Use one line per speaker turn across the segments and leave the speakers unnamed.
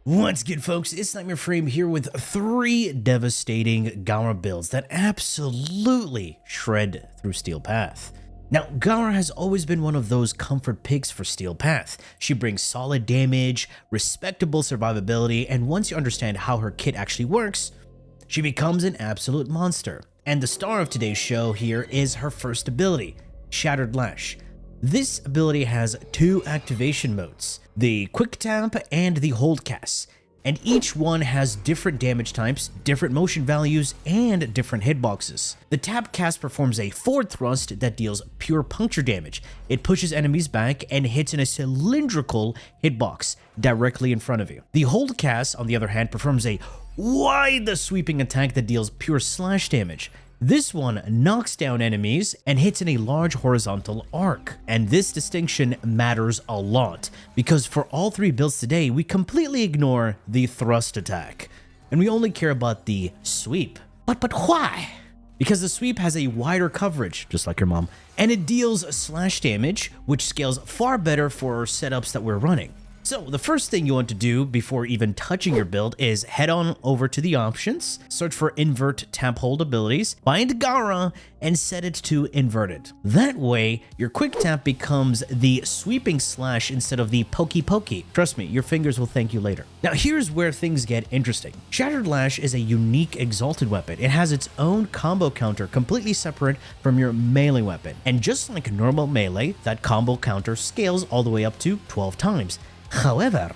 What's good, folks? It's Frame here with 3 devastating Gara builds that absolutely shred through Steel Path. Now, Gara has always been one of those comfort picks for Steel Path. She brings solid damage, respectable survivability, and once you understand how her kit actually works, she becomes an absolute monster. And the star of today's show here is her first ability, Shattered Lash. This ability has 2 activation modes, the Quick Tap and the Hold Cast, and each one has different damage types, different motion values, and different hitboxes. The Tap Cast performs a forward thrust that deals pure puncture damage. It pushes enemies back and hits in a cylindrical hitbox directly in front of you. The Hold Cast, on the other hand, performs a wide sweeping attack that deals pure slash damage. This one knocks down enemies and hits in a large horizontal arc. And this distinction matters a lot, because for all 3 builds today, we completely ignore the thrust attack, and we only care about the sweep. But why? Because the sweep has a wider coverage, just like your mom, and it deals slash damage, which scales far better for setups that we're running. So the first thing you want to do before even touching your build is head on over to the options, search for invert tap hold abilities, find Gara, and set it to inverted. That way, your quick tap becomes the sweeping slash instead of the pokey. Trust me, your fingers will thank you later. Now here's where things get interesting. Shattered Lash is a unique exalted weapon. It has its own combo counter completely separate from your melee weapon. And just like normal melee, that combo counter scales all the way up to 12 times. However,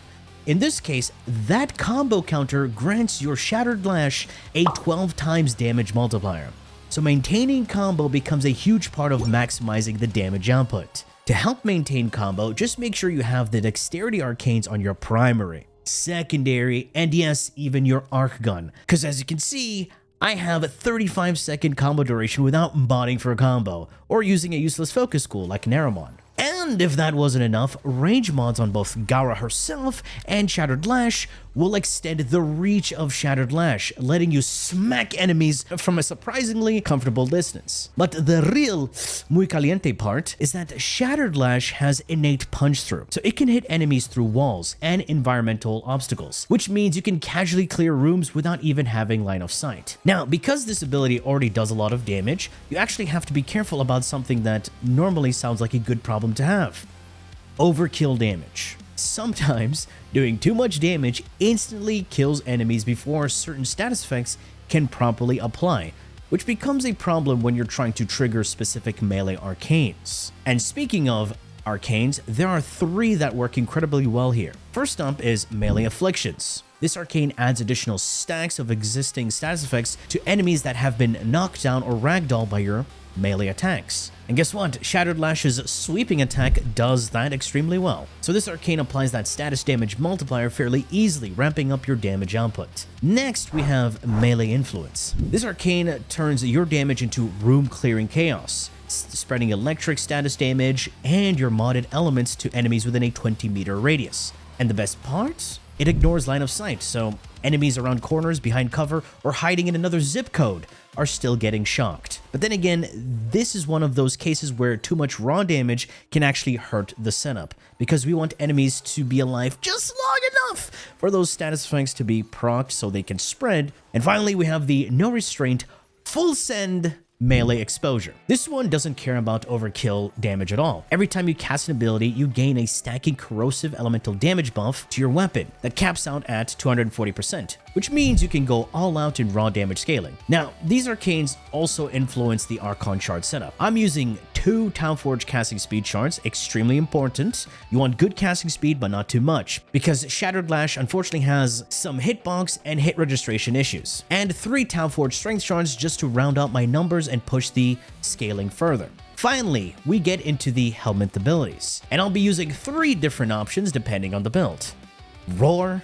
in this case, that combo counter grants your Shattered Lash a 12 times damage multiplier. So maintaining combo becomes a huge part of maximizing the damage output. To help maintain combo, just make sure you have the Dexterity Arcanes on your primary, secondary, and yes, even your arc gun. Because as you can see, I have a 35-second combo duration without modding for a combo, or using a useless focus school like Naramon. And if that wasn't enough, range mods on both Gara herself and Shattered Lash will extend the reach of Shattered Lash, letting you smack enemies from a surprisingly comfortable distance. But the real muy caliente part is that Shattered Lash has innate punch-through, so it can hit enemies through walls and environmental obstacles, which means you can casually clear rooms without even having line of sight. Now, because this ability already does a lot of damage, you actually have to be careful about something that normally sounds like a good problem to have: Overkill Damage. Sometimes doing too much damage instantly kills enemies before certain status effects can properly apply, which becomes a problem when you're trying to trigger specific melee arcanes. And speaking of arcanes, there are 3 that work incredibly well here. First up is Melee Afflictions. This arcane adds additional stacks of existing status effects to enemies that have been knocked down or ragdolled by your melee attacks. And guess what? Shattered Lash's sweeping attack does that extremely well. So this arcane applies that status damage multiplier fairly easily, ramping up your damage output. Next, we have Melee Influence. This arcane turns your damage into room-clearing chaos, spreading electric status damage and your modded elements to enemies within a 20-meter radius. And the best part? It ignores line of sight, so enemies around corners, behind cover, or hiding in another zip code are still getting shocked. But then again, this is one of those cases where too much raw damage can actually hurt the setup, because we want enemies to be alive just long enough for those status effects to be procced so they can spread. And finally, we have the No Restraint Full Send Melee Exposure. This one doesn't care about overkill damage at all. Every time you cast an ability, you gain a stacking corrosive elemental damage buff to your weapon that caps out at 240%, which means you can go all out in raw damage scaling. Now, these arcanes also influence the Archon Shard setup. I'm using 2 Townforge casting speed shards, extremely important. You want good casting speed, but not too much, because Shattered Lash unfortunately has some hitbox and hit registration issues. And 3 Townforge strength shards just to round out my numbers and push the scaling further. Finally, we get into the Helminth Abilities, and I'll be using 3 different options depending on the build: Roar,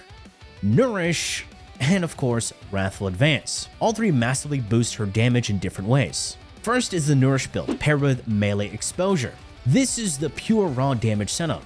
Nourish, and of course, Wrathful Advance. All 3 massively boost her damage in different ways. First is the Nourish build, paired with Melee Exposure. This is the pure raw damage setup.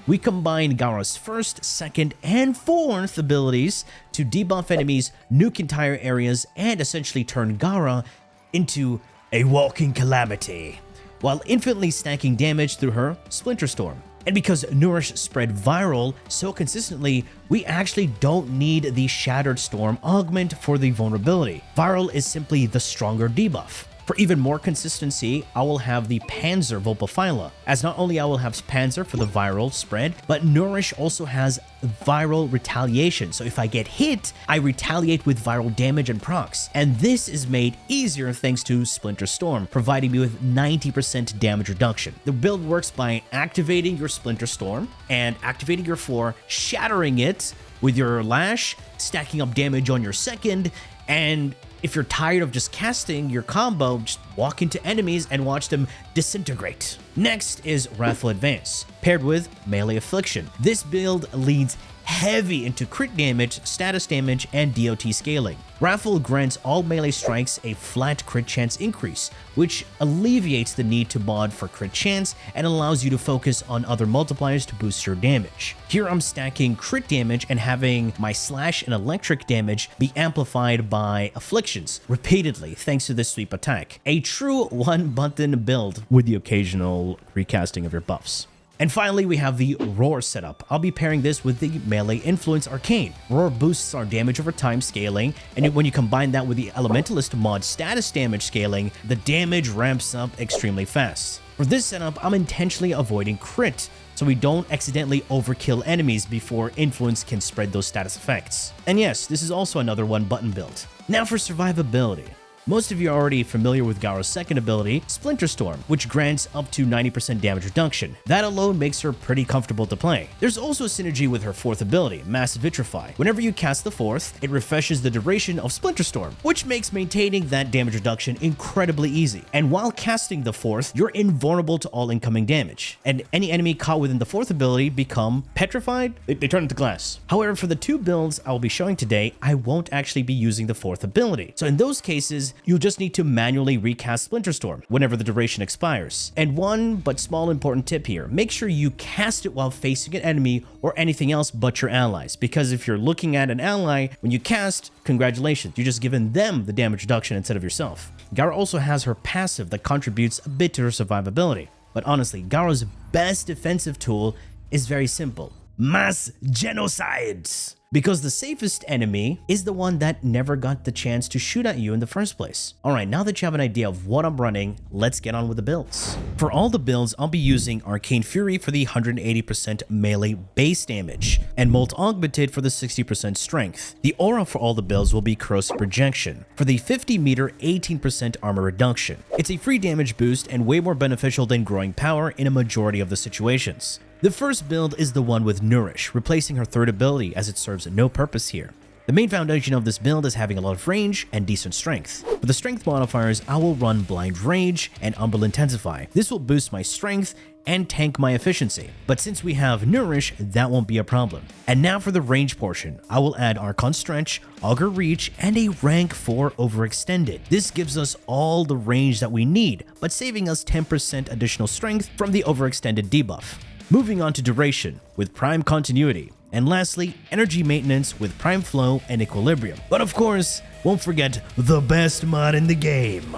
We combine Gara's first, second, and fourth abilities to debuff enemies, nuke entire areas, and essentially turn Gara into a walking calamity, while infinitely stacking damage through her Splinter Storm. And because Nourish spread viral so consistently, we actually don't need the Shattered Storm augment for the vulnerability. Viral is simply the stronger debuff. For even more consistency, I will have the Panzer Vulpaphyla, as not only I will have Panzer for the viral spread, but Nourish also has viral retaliation. So if I get hit, I retaliate with viral damage and procs. And this is made easier thanks to Splinter Storm, providing me with 90% damage reduction. The build works by activating your Splinter Storm and activating your floor, shattering it with your Lash, stacking up damage on your second, and if you're tired of just casting your combo, just walk into enemies and watch them disintegrate. Next is Wrathful Advance, paired with Melee Affliction. This build leans heavy into crit damage, status damage, and DOT scaling. Wrathful grants all melee strikes a flat crit chance increase, which alleviates the need to mod for crit chance and allows you to focus on other multipliers to boost your damage. Here I'm stacking crit damage and having my slash and electric damage be amplified by Afflictions repeatedly thanks to this sweep attack. A true one-button build with the occasional recasting of your buffs. And finally, we have the Roar setup. I'll be pairing this with the Melee Influence Arcane. Roar boosts our damage over time scaling, and when you combine that with the Elementalist mod status damage scaling, the damage ramps up extremely fast. For this setup, I'm intentionally avoiding crit, so we don't accidentally overkill enemies before Influence can spread those status effects. And yes, this is also another one-button build. Now for survivability. Most of you are already familiar with Gara's second ability, Splinter Storm, which grants up to 90% damage reduction. That alone makes her pretty comfortable to play. There's also a synergy with her fourth ability, Mass Vitrify. Whenever you cast the fourth, it refreshes the duration of Splinter Storm, which makes maintaining that damage reduction incredibly easy. And while casting the fourth, you're invulnerable to all incoming damage. And any enemy caught within the fourth ability become petrified, they turn into glass. However, for the two builds I will be showing today, I won't actually be using the fourth ability. So in those cases, you'll just need to manually recast Splinter Storm whenever the duration expires. And one but small important tip here, make sure you cast it while facing an enemy or anything else but your allies, because if you're looking at an ally, when you cast, congratulations, you're just giving them the damage reduction instead of yourself. Gara also has her passive that contributes a bit to her survivability. But honestly, Gara's best defensive tool is very simple: Mass Genocides. Because the safest enemy is the one that never got the chance to shoot at you in the first place. Alright, now that you have an idea of what I'm running, let's get on with the builds. For all the builds, I'll be using Arcane Fury for the 180% melee base damage, and Molt Augmented for the 60% strength. The aura for all the builds will be Corrosive Projection, for the 50 meter 18% armor reduction. It's a free damage boost and way more beneficial than Growing Power in a majority of the situations. The first build is the one with Nourish, replacing her third ability as it serves no purpose here. The main foundation of this build is having a lot of range and decent strength. For the strength modifiers, I will run Blind Rage and Umbral Intensify. This will boost my strength and tank my efficiency. But since we have Nourish, that won't be a problem. And now for the range portion, I will add Archon Stretch, Augur Reach, and a rank 4 Overextended. This gives us all the range that we need, but saving us 10% additional strength from the Overextended debuff. Moving on to duration with Prime Continuity, and lastly, energy maintenance with Prime Flow and Equilibrium. But of course, won't forget the best mod in the game.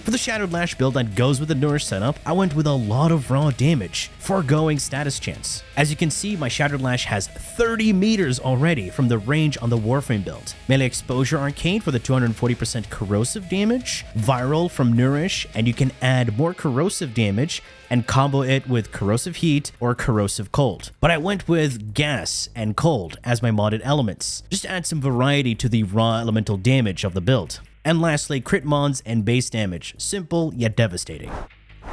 For the Shadowed Lash build that goes with the Nourish setup, I went with a lot of raw damage, foregoing status chance. As you can see, my Shadowed Lash has 30 meters already from the range on the Warframe build. Melee Exposure Arcane for the 240% corrosive damage, Viral from Nourish, and you can add more corrosive damage and combo it with Corrosive Heat or Corrosive Cold. But I went with Gas and Cold as my modded elements, just to add some variety to the raw elemental damage of the build. And lastly, crit mods and base damage, simple yet devastating.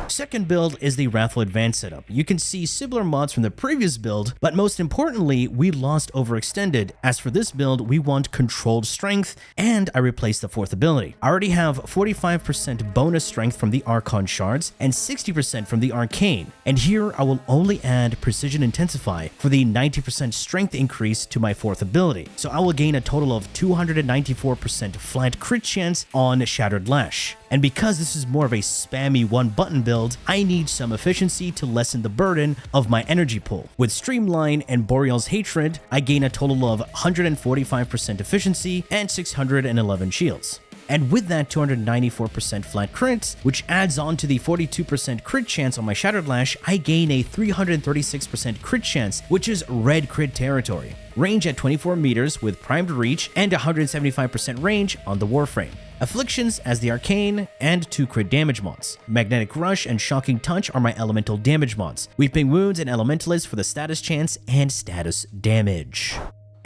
Second build is the Wrathful Advance setup. You can see similar mods from the previous build, but most importantly, we lost Overextended. As for this build, we want Controlled Strength, and I replaced the fourth ability. I already have 45% bonus strength from the Archon Shards and 60% from the Arcane, and here I will only add Precision Intensify for the 90% strength increase to my fourth ability. So I will gain a total of 294% flat crit chance on Shattered Lash. And because this is more of a spammy one-button build, I need some efficiency to lessen the burden of my energy pool. With Streamline and Boreal's Hatred, I gain a total of 145% efficiency and 611 shields. And with that 294% flat crit, which adds on to the 42% crit chance on my Shattered Lash, I gain a 336% crit chance, which is red crit territory. Range at 24 meters with primed reach and 175% range on the Warframe. Afflictions as the Arcane and 2 crit damage mods. Magnetic Rush and Shocking Touch are my elemental damage mods. Weeping Wounds and Elementalist for the status chance and status damage.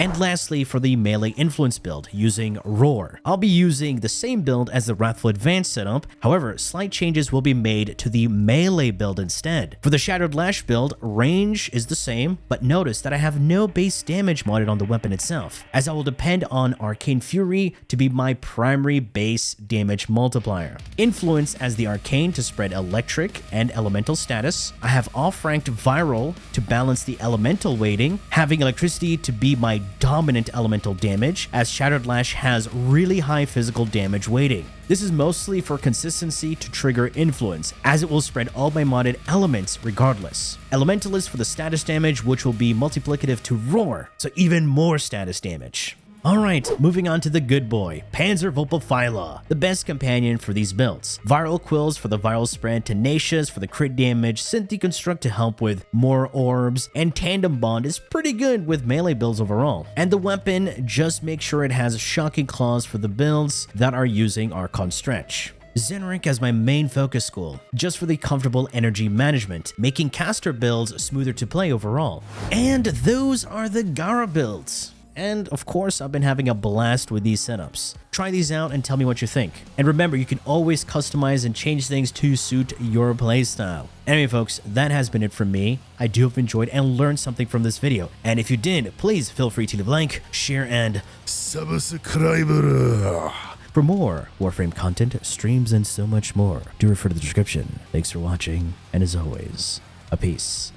And lastly, for the melee influence build, using Roar. I'll be using the same build as the Wrathful Advanced setup, however, slight changes will be made to the melee build instead. For the Shattered Lash build, range is the same, but notice that I have no base damage modded on the weapon itself, as I will depend on Arcane Fury to be my primary base damage multiplier. Influence as the Arcane to spread electric and elemental status. I have off-ranked Viral to balance the elemental weighting, having electricity to be my dominant elemental damage, as Shattered Lash has really high physical damage weighting. This is mostly for consistency to trigger influence, as it will spread all my modded elements regardless. Elementalist for the status damage, which will be multiplicative to Roar, so even more status damage. Alright, moving on to the good boy, Panzer Vulpaphyla, the best companion for these builds. Viral Quills for the viral spread, Tenacious for the crit damage, Synth Deconstruct to help with more orbs, and Tandem Bond is pretty good with melee builds overall. And the weapon, just make sure it has Shocking Claws for the builds that are using Archon Stretch. Zenrik as my main focus school, just for the comfortable energy management, making caster builds smoother to play overall. And those are the Gara builds. And of course, I've been having a blast with these setups. Try these out and tell me what you think. And remember, you can always customize and change things to suit your playstyle. Anyway, folks, that has been it from me. I do hope you enjoyed and learned something from this video. And if you did, please feel free to leave a like, share, and subscribe for more Warframe content, streams, and so much more. Do refer to the description. Thanks for watching, and as always, a peace.